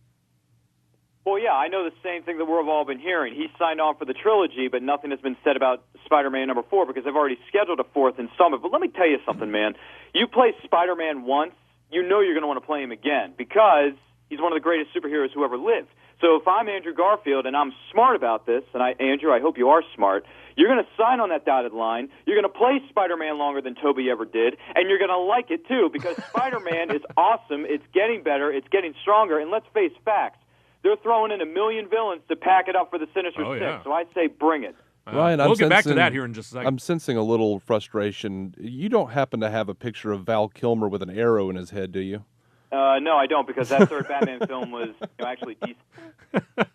Well, yeah, I know the same thing that we've all been hearing. He signed on for the trilogy, but nothing has been said about Spider-Man number 4 because they've already scheduled a 4th installment. But let me tell you something, man. You play Spider-Man once, you know you're going to want to play him again because he's one of the greatest superheroes who ever lived. So if I'm Andrew Garfield and I'm smart about this, and Andrew, I hope you are smart, you're going to sign on that dotted line, you're going to play Spider-Man longer than Tobey ever did, and you're going to like it too because Spider-Man is awesome, it's getting better, it's getting stronger, and let's face facts. They're throwing in 1 million villains to pack it up for the Sinister Six, yeah. so I say bring it. Ryan, we'll get back to that here in just a second. I'm sensing a little frustration. You don't happen to have a picture of Val Kilmer with an arrow in his head, do you? No, I don't, because that third Batman film was actually decent.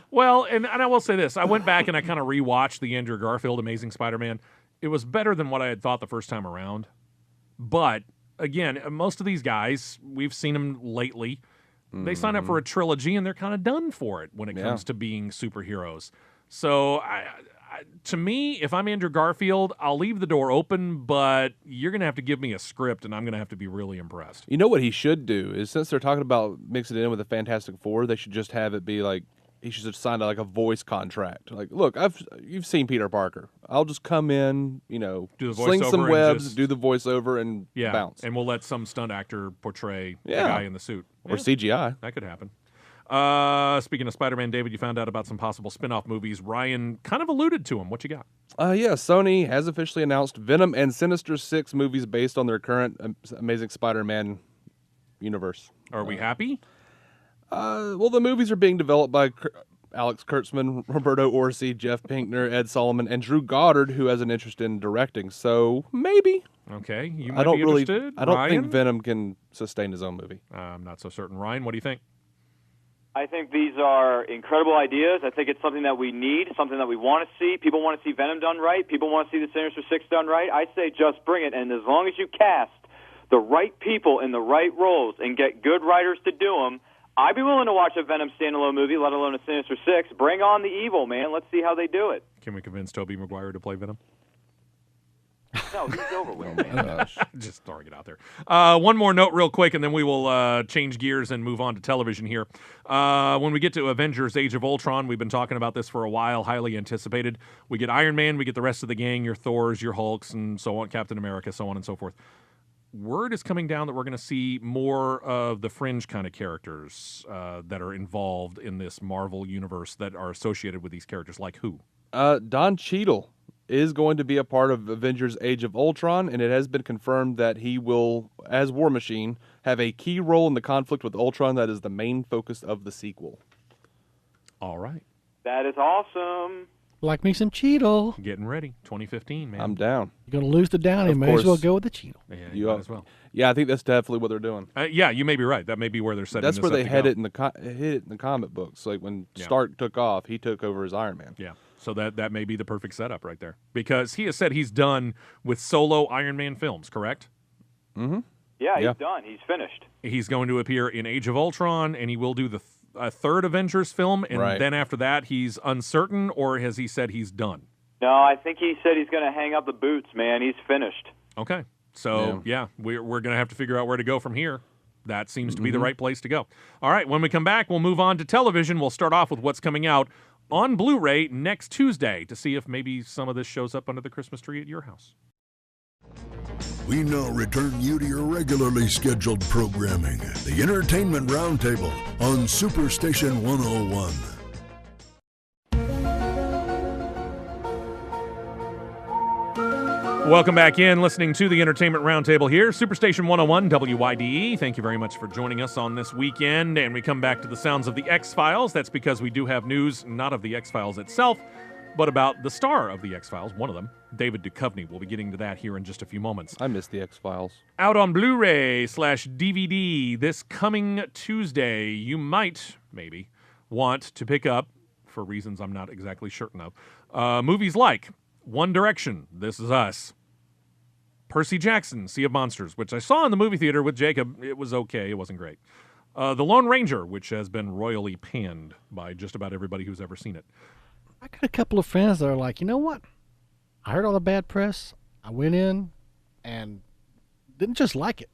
Well, and I will say this. I went back and I kind of rewatched the Andrew Garfield Amazing Spider-Man. It was better than what I had thought the first time around. But, again, most of these guys, we've seen them lately. They sign up for a trilogy, and they're kind of done for it when it comes to being superheroes. So, to me, if I'm Andrew Garfield, I'll leave the door open, but you're going to have to give me a script, and I'm going to have to be really impressed. You know what he should do is, since they're talking about mixing it in with the Fantastic Four, they should just have it be like, he should have signed like a voice contract. Like, look, you've seen Peter Parker. I'll just come in, do the sling voiceover some webs, just do the voiceover, and bounce. And we'll let some stunt actor portray the guy in the suit. Or CGI. That could happen. Speaking of Spider-Man, David, you found out about some possible spin-off movies. Ryan kind of alluded to them. What you got? Sony has officially announced Venom and Sinister Six movies based on their current Amazing Spider-Man universe. Are we happy? Well, the movies are being developed by Alex Kurtzman, Roberto Orci, Jeff Pinkner, Ed Solomon, and Drew Goddard, who has an interest in directing. So maybe. Okay, you might be interested. I don't Ryan? think Venom can sustain his own movie. I'm not so certain. Ryan, what do you think? I think these are incredible ideas. I think it's something that we need, something that we want to see. People want to see Venom done right. People want to see the Sinister Six done right. I say just bring it, and as long as you cast the right people in the right roles and get good writers to do them, I'd be willing to watch a Venom standalone movie, let alone a Sinister Six. Bring on the evil, man. Let's see how they do it. Can we convince Tobey Maguire to play Venom? No, he's over with, man. Just throwing it out there. One more note real quick, and then we will change gears and move on to television here. When we get to Avengers Age of Ultron, we've been talking about this for a while, highly anticipated. We get Iron Man, we get the rest of the gang, your Thors, your Hulks, and so on, Captain America, so on and so forth. Word is coming down that we're going to see more of the fringe kind of characters that are involved in this Marvel universe that are associated with these characters, like who? Don Cheadle is going to be a part of Avengers Age of Ultron, and it has been confirmed that he will, as War Machine, have a key role in the conflict with Ultron that is the main focus of the sequel. All right. That is awesome. Like me some Cheadle. Getting ready. 2015, man. I'm down. You're going to lose the Downey. Of May as well course. go with the Cheadle. Yeah, you might as well. Yeah, I think that's definitely what they're doing. Yeah, you may be right. That may be where they're setting That's this where up they to had go. it in the comic books. Like when Stark took off, he took over as Iron Man. Yeah. So that may be the perfect setup right there. Because he has said he's done with solo Iron Man films, correct? Mm-hmm. Yeah, he's done. He's finished. He's going to appear in Age of Ultron, and he will do the third Avengers film, and then after that he's uncertain, or has he said he's done? No, I think he said he's going to hang up the boots, man. He's finished. Okay. So, we're going to have to figure out where to go from here. That seems to be the right place to go. All right, when we come back, we'll move on to television. We'll start off with what's coming out on Blu-ray next Tuesday to see if maybe some of this shows up under the Christmas tree at your house. We now return you to your regularly scheduled programming, the Entertainment Roundtable on Superstation 101. Welcome back in, listening to the Entertainment Roundtable here, Superstation 101, WYDE. Thank you very much for joining us on this weekend, and we come back to the sounds of the X-Files. That's because we do have news, not of the X-Files itself, but about the star of the X-Files, one of them, David Duchovny. We'll be getting to that here in just a few moments. I miss the X-Files. Out on Blu-ray/DVD this coming Tuesday, you might, maybe, want to pick up, for reasons I'm not exactly certain of, movies like One Direction, This Is Us, Percy Jackson, Sea of Monsters, which I saw in the movie theater with Jacob. It was okay. It wasn't great. The Lone Ranger, which has been royally panned by just about everybody who's ever seen it. I got a couple of friends that are like, you know what? I heard all the bad press. I went in and didn't just like it.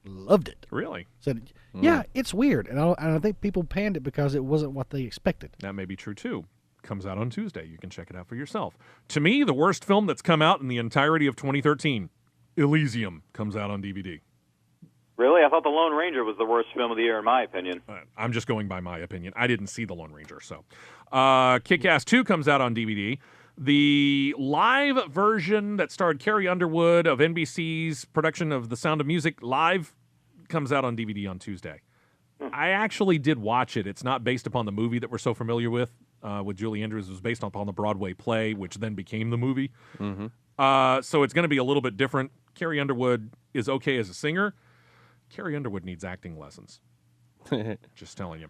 loved it. Really? Said, yeah, it's weird. And I think people panned it because it wasn't what they expected. That may be true, too. Comes out on Tuesday. You can check it out for yourself. To me, the worst film that's come out in the entirety of 2013, Elysium, comes out on DVD. Really? I thought The Lone Ranger was the worst film of the year, in my opinion. I'm just going by my opinion. I didn't see The Lone Ranger, so. Kick-Ass 2 comes out on DVD. The live version that starred Carrie Underwood of NBC's production of The Sound of Music live comes out on DVD on Tuesday. I actually did watch it. It's not based upon the movie that we're so familiar with Julie Andrews. It was based upon the Broadway play, which then became the movie. So it's going to be a little bit different. Carrie Underwood is okay as a singer. Carrie Underwood needs acting lessons. Just telling you.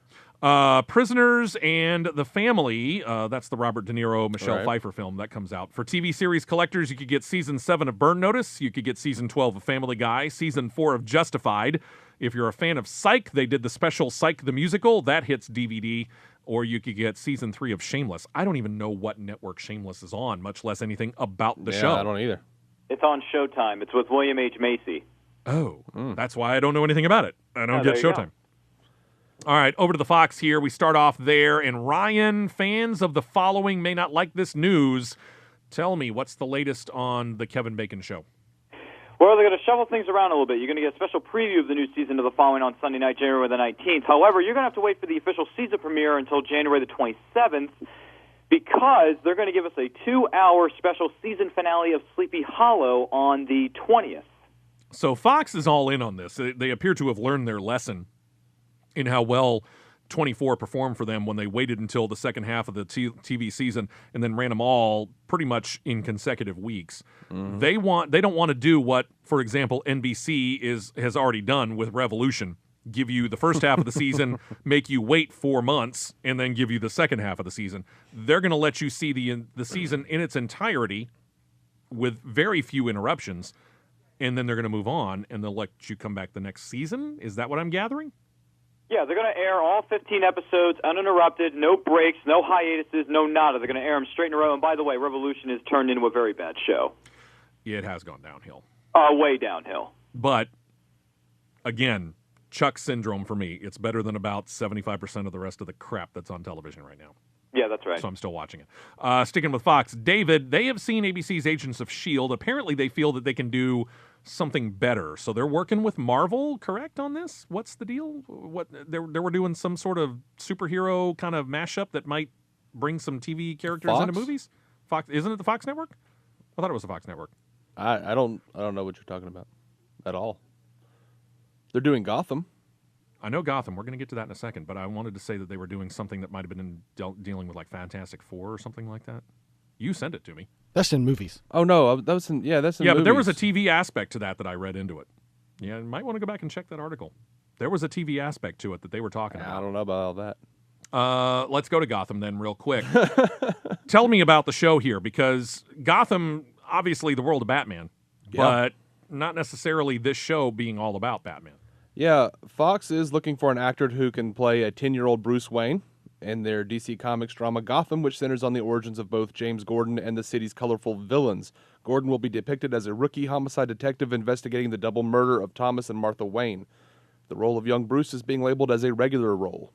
Prisoners and the Family, that's the Robert De Niro, Michelle Pfeiffer film that comes out. For TV series collectors, you could get Season 7 of Burn Notice. You could get Season 12 of Family Guy. Season 4 of Justified. If you're a fan of Psych, they did the special Psych the Musical. That hits DVD. Or you could get Season 3 of Shameless. I don't even know what network Shameless is on, much less anything about the show. I don't either. It's on Showtime. It's with William H. Macy. Oh, that's why I don't know anything about it. I don't get there you Showtime. All right, over to the Fox here. We start off there. And Ryan, fans of the following may not like this news. Tell me, what's the latest on the Kevin Bacon show? Well, they're going to shuffle things around a little bit. You're going to get a special preview of the new season of the following on Sunday night, January the 19th. However, you're going to have to wait for the official season premiere until January the 27th because they're going to give us a 2-hour special season finale of Sleepy Hollow on the 20th. So Fox is all in on this. They appear to have learned their lesson in how well 24 performed for them when they waited until the second half of the TV season and then ran them all pretty much in consecutive weeks. They don't want to do what, for example, NBC has already done with Revolution. Give you the first half of the season, make you wait 4 months, and then give you the second half of the season. They're going to let you see the season in its entirety with very few interruptions, and then they're going to move on, and they'll let you come back the next season? Is that what I'm gathering? Yeah, they're going to air all 15 episodes uninterrupted, no breaks, no hiatuses, no nada. They're going to air them straight in a row. And by the way, Revolution has turned into a very bad show. Yeah, it has gone downhill. Way downhill. But, again, Chuck syndrome for me. It's better than about 75% of the rest of the crap that's on television right now. Yeah, that's right. So I'm still watching it. Sticking with Fox, David, they have seen ABC's Agents of S.H.I.E.L.D. Apparently they feel that they can do something better. So they're working with Marvel, correct, on this? What's the deal? What they were doing some sort of superhero kind of mashup that might bring some TV characters into movies? Fox, isn't it the Fox network? I thought it was the Fox network. I don't know what you're talking about at all. They're doing Gotham. I know Gotham. We're going to get to that in a second, but I wanted to say that they were doing something that might have been dealing with like Fantastic Four or something like that. You sent it to me. That's in movies. Oh no, that's in that's in movies. But there was a TV aspect to that I read into it. Yeah, you might want to go back and check that article. There was a TV aspect to it that they were talking about. I don't know about all that. Let's go to Gotham then real quick. Tell me about the show here, because Gotham, obviously the world of Batman, but not necessarily this show being all about Batman. Yeah, Fox is looking for an actor who can play a 10-year-old Bruce Wayne in their DC Comics drama Gotham, which centers on the origins of both James Gordon and the city's colorful villains. Gordon will be depicted as a rookie homicide detective investigating the double murder of Thomas and Martha Wayne. The role of young Bruce is being labeled as a regular role.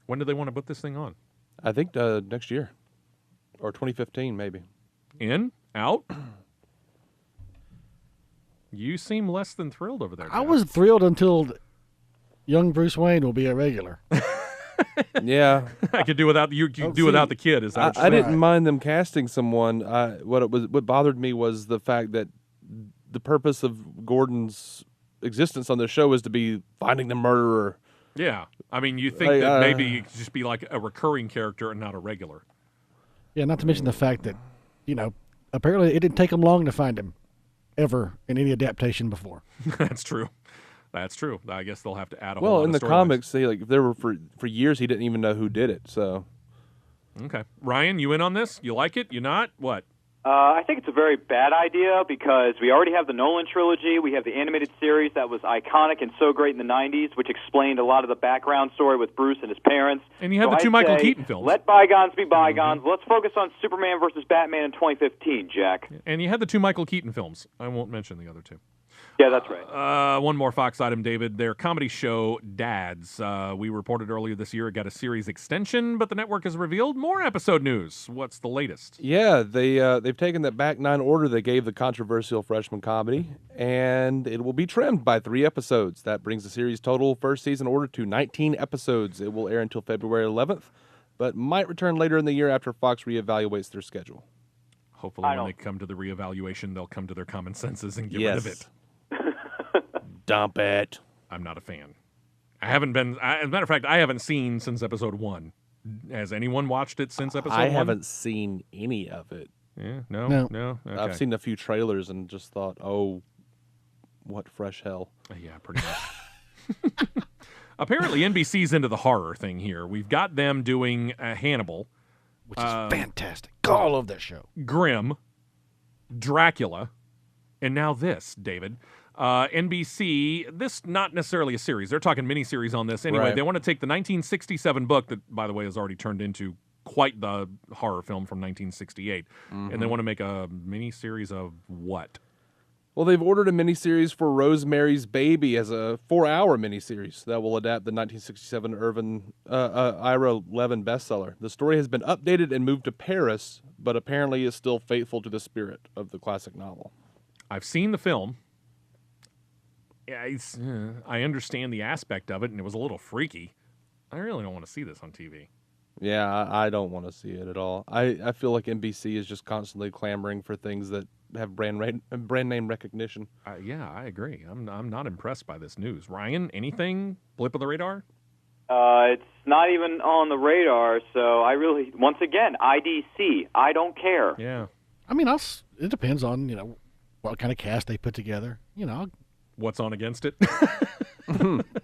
When do they want to put this thing on? I think next year. Or 2015, maybe. In? Out? You seem less than thrilled over there, Jack. I was thrilled until young Bruce Wayne will be a regular. Yeah. I could do without you. Do without the kid. Is that? I didn't mind them casting someone. What bothered me was the fact that the purpose of Gordon's existence on the show is to be finding the murderer. Yeah, I mean, you think that maybe it could just be like a recurring character and not a regular. Yeah, not to mention the fact that, apparently it didn't take them long to find him, ever, in any adaptation before. That's true. That's true. I guess they'll have to add a whole Well, lot in of the comics, there were for years he didn't even know who did it. So, okay, Ryan, you in on this? You like it? You not? What? I think it's a very bad idea because we already have the Nolan trilogy. We have the animated series that was iconic and so great in the 90s, which explained a lot of the background story with Bruce and his parents. And you had the two Michael Keaton films. Let bygones be bygones. Let's focus on Superman versus Batman in 2015, Jack. And you had the two Michael Keaton films. I won't mention the other two. Yeah, that's right. One more Fox item, David. Their comedy show, Dads. We reported earlier this year it got a series extension, but the network has revealed more episode news. What's the latest? Yeah, they've taken that back 9 order they gave the controversial freshman comedy, and it will be trimmed by 3 episodes. That brings the series total first season order to 19 episodes. It will air until February 11th, but might return later in the year after Fox reevaluates their schedule. Hopefully when they come to the reevaluation, they'll come to their common senses and get rid of it. Dump it. I'm not a fan. I haven't been. As a matter of fact, I haven't seen since episode 1. Has anyone watched it since episode 1? I haven't seen any of it. Yeah, no. Okay. I've seen a few trailers and just thought, oh, what fresh hell. Yeah, pretty much. Apparently, NBC's into the horror thing here. We've got them doing Hannibal, which is fantastic. All of that show. Grimm, Dracula, and now this, David. NBC, this not necessarily a series. They're talking miniseries on this. Anyway, They want to take the 1967 book that, by the way, has already turned into quite the horror film from 1968, and they want to make a miniseries of what? Well, they've ordered a miniseries for Rosemary's Baby as a 4-hour miniseries that will adapt the 1967 Ira Levin bestseller. The story has been updated and moved to Paris, but apparently is still faithful to the spirit of the classic novel. I've seen the film. I understand the aspect of it, and it was a little freaky. I really don't want to see this on TV. Yeah, I don't want to see it at all. I feel like NBC is just constantly clamoring for things that have brand name recognition. Yeah, I agree. I'm not impressed by this news. Ryan, anything blip of the radar? It's not even on the radar, so I really, once again, IDC, I don't care. Yeah. I mean, it depends on, what kind of cast they put together. What's on against it?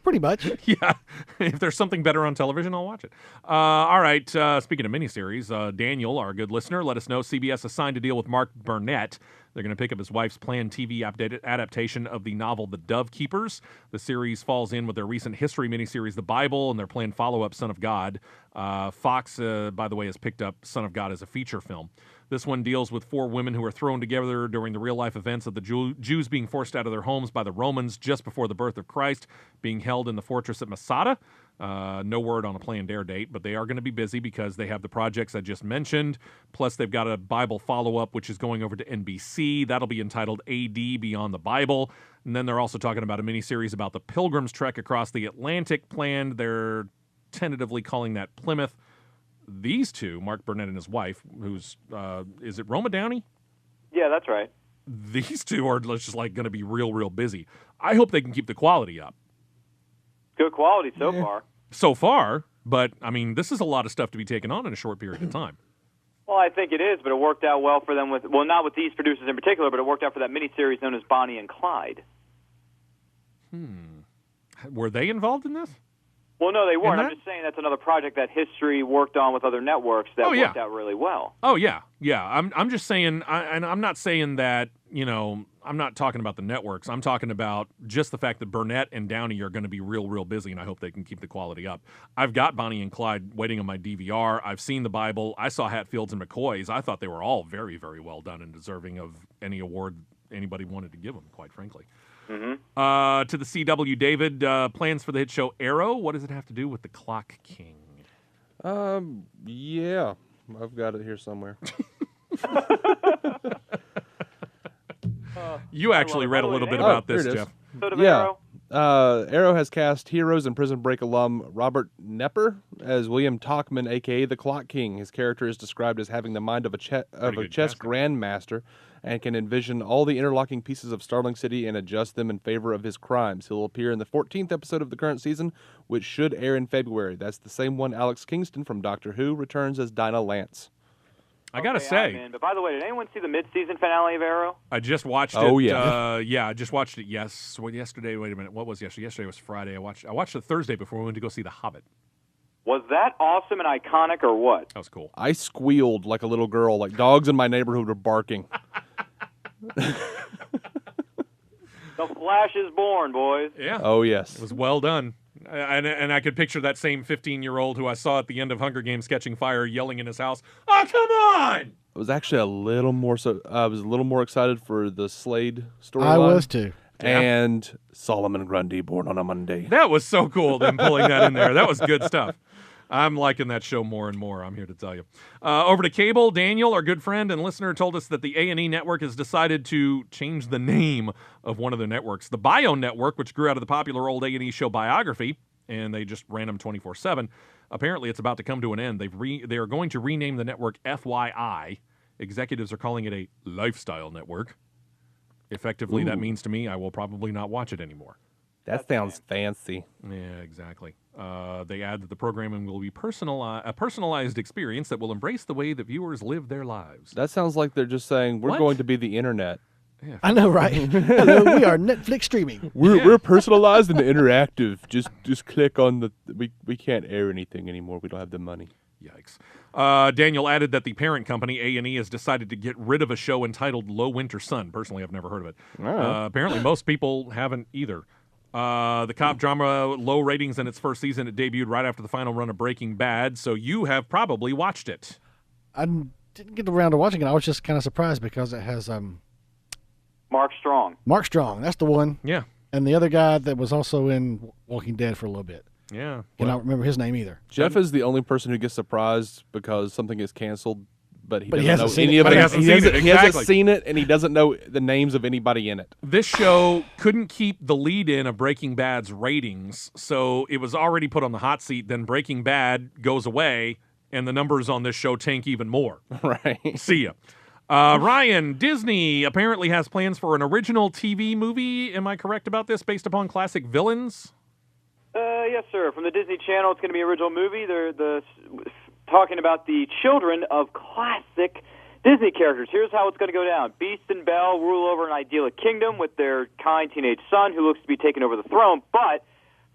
Pretty much. Yeah. If there's something better on television, I'll watch it. All right. Speaking of miniseries, Daniel, our good listener, let us know CBS has signed a deal with Mark Burnett. They're going to pick up his wife's planned TV adaptation of the novel The Dove Keepers. The series falls in with their recent history miniseries, The Bible, and their planned follow-up, Son of God. Fox, by the way, has picked up Son of God as a feature film. This one deals with 4 women who are thrown together during the real-life events of the Jews being forced out of their homes by the Romans just before the birth of Christ, being held in the fortress at Masada. No word on a planned air date, but they are going to be busy because they have the projects I just mentioned. Plus, they've got a Bible follow-up, which is going over to NBC. That'll be entitled AD Beyond the Bible. And then they're also talking about a miniseries about the Pilgrim's Trek across the Atlantic planned. They're tentatively calling that Plymouth. These two, Mark Burnett and his wife, who's, is it Roma Downey? Yeah, that's right. These two are just going to be real, real busy. I hope they can keep the quality up. Good quality so far. So far, but, I mean, this is a lot of stuff to be taken on in a short period of time. Well, I think it is, but it worked out well for them not with these producers in particular, but it worked out for that miniseries known as Bonnie and Clyde. Were they involved in this? Well, no, they weren't. I'm just saying that's another project that history worked on with other networks that worked out really well. Oh, yeah. Yeah. I'm just saying, and I'm not saying that, I'm not talking about the networks. I'm talking about just the fact that Burnett and Downey are going to be real, real busy, and I hope they can keep the quality up. I've got Bonnie and Clyde waiting on my DVR. I've seen the Bible. I saw Hatfields and McCoys. I thought they were all very, very well done and deserving of any award anybody wanted to give them, quite frankly. To the CW, David, plans for the hit show Arrow. What does it have to do with the Clock King? Yeah, I've got it here somewhere. You actually read a little bit about this, Jeff. Arrow has cast Heroes and Prison Break alum Robert Knepper as William Talkman, a.k.a. the Clock King. His character is described as having the mind of a chess grandmaster and can envision all the interlocking pieces of Starling City and adjust them in favor of his crimes. He'll appear in the 14th episode of the current season, which should air in February. That's the same one Alex Kingston from Doctor Who returns as Dinah Lance. I gotta say, but by the way, did anyone see the mid-season finale of Arrow? I just watched it. Oh yeah, I just watched it. Yesterday. Wait a minute, what was yesterday? Yesterday was Friday. I watched it Thursday before we went to go see The Hobbit. Was that awesome and iconic, or what? That was cool. I squealed like a little girl, like dogs in my neighborhood were barking. The Flash is born, boys. Yeah. Oh yes, it was well done. And I could picture that same 15-year-old who I saw at the end of Hunger Games Catching Fire yelling in his house, "Oh, come on!" I was actually a little more excited for the Slade storyline. I was too. and Solomon Grundy, Born on a Monday. That was so cool, them pulling that in there. That was good stuff. I'm liking that show more and more, I'm here to tell you. Over to cable, Daniel, our good friend and listener, told us that the A&E network has decided to change the name of one of their networks. The Bio Network, which grew out of the popular old A&E show Biography, and they just ran them 24/7. Apparently, it's about to come to an end. They are going to rename the network FYI. Executives are calling it a lifestyle network. Effectively, that means to me I will probably not watch it anymore. That sounds fancy. Yeah, exactly. They add that the programming will be a personalized experience that will embrace the way that viewers live their lives. That sounds like they're just saying, we're going to be the internet. Yeah. I know, right? Hello, we are Netflix streaming. We're personalized and interactive. Just click on the. We can't air anything anymore. We don't have the money. Yikes. Daniel added that the parent company, A&E, has decided to get rid of a show entitled Low Winter Sun. Personally, I've never heard of it. Apparently, most people haven't either. The cop drama, low ratings in its first season. It debuted right after the final run of Breaking Bad, so you have probably watched it. I didn't get around to watching it. I was just kind of surprised because it has Mark Strong. Mark Strong, that's the one. Yeah. And the other guy that was also in Walking Dead for a little bit. Yeah. And I don't remember his name either. Jeff is the only person who gets surprised because something is canceled, but he hasn't doesn't know seen any it. of But it. he hasn't seen it, He hasn't exactly. seen it, and he doesn't know the names of anybody in it. This show couldn't keep the lead in of Breaking Bad's ratings, so it was already put on the hot seat. Then Breaking Bad goes away, and the numbers on this show tank even more. Right. See ya. Ryan, Disney apparently has plans for an original TV movie. Am I correct about this? Based upon classic villains? Yes, sir. From the Disney Channel, it's going to be an original movie. They're talking about the children of classic Disney characters. Here's how it's going to go down. Beast and Belle rule over an idyllic kingdom with their kind teenage son who looks to be taking over the throne. But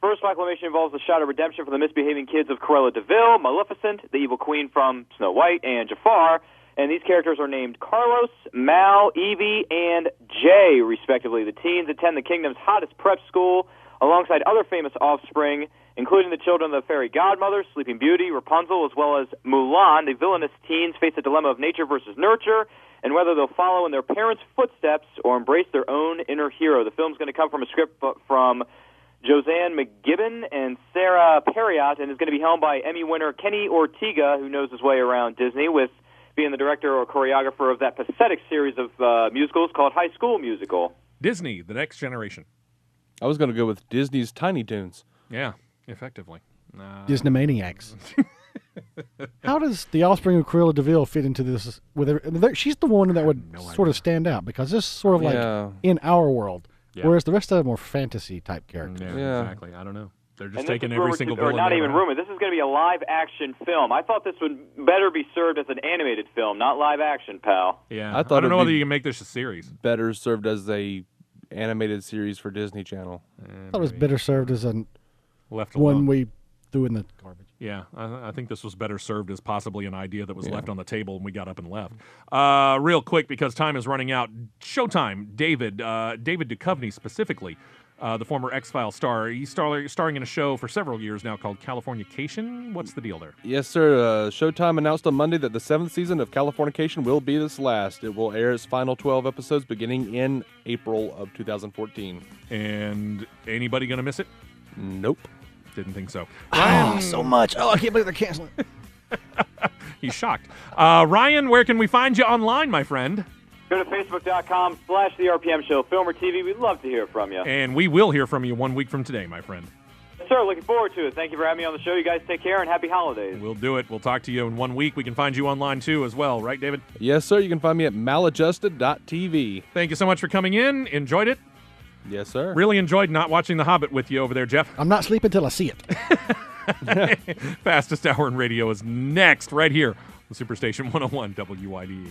first proclamation involves a shot of redemption for the misbehaving kids of Cruella de Vil, Maleficent, the evil queen from Snow White, and Jafar. And these characters are named Carlos, Mal, Evie, and Jay, respectively. The teens attend the kingdom's hottest prep school alongside other famous offspring, including the children of the fairy godmother, Sleeping Beauty, Rapunzel, as well as Mulan. The villainous teens face a dilemma of nature versus nurture and whether they'll follow in their parents' footsteps or embrace their own inner hero. The film's going to come from a script from Josanne McGibbon and Sarah Perriott and is going to be helmed by Emmy winner Kenny Ortega, who knows his way around Disney, with being the director or choreographer of that pathetic series of musicals called High School Musical. Disney, The Next Generation. I was going to go with Disney's Tiny Toons. Yeah, effectively. Disney Maniacs. How does the offspring of Cruella de Vil fit into this? She's the one that would sort of stand out because this is sort of like in our world, whereas the rest of them are fantasy type characters. Yeah, exactly. I don't know. They're just And taking this is every rumored single to, or villain. not even rumored. This is going to be a live-action film. I thought this would better be served as an animated film, not live-action, pal. Yeah, I don't know whether you can make this a series. Better served as a animated series for Disney Channel. I thought it was better served as a Left one alone. we threw in the garbage. Yeah, I think this was better served as possibly an idea that was left on the table and we got up and left. Real quick, because time is running out. Showtime, David Duchovny specifically, the former X-Files star. He's starring in a show for several years now called Californication. What's the deal there? Yes, sir. Showtime announced on Monday that the 7th season of Californication will be its last. It will air its final 12 episodes beginning in April of 2014. And anybody going to miss it? Nope. Didn't think so. Ryan, so much. Oh, I can't believe they're canceling. He's shocked. Ryan, where can we find you online, my friend? Go to Facebook.com/The RPM Show, film or TV. We'd love to hear from you. And we will hear from you 1 week from today, my friend. Yes, sir. Looking forward to it. Thank you for having me on the show. You guys take care and happy holidays. We'll do it. We'll talk to you in 1 week. We can find you online, too, as well. Right, David? Yes, sir. You can find me at maladjusted.tv. Thank you so much for coming in. Enjoyed it? Yes, sir. Really enjoyed not watching The Hobbit with you over there, Jeff. I'm not sleeping till I see it. Fastest Hour in Radio is next, right here on Superstation 101 WYDE.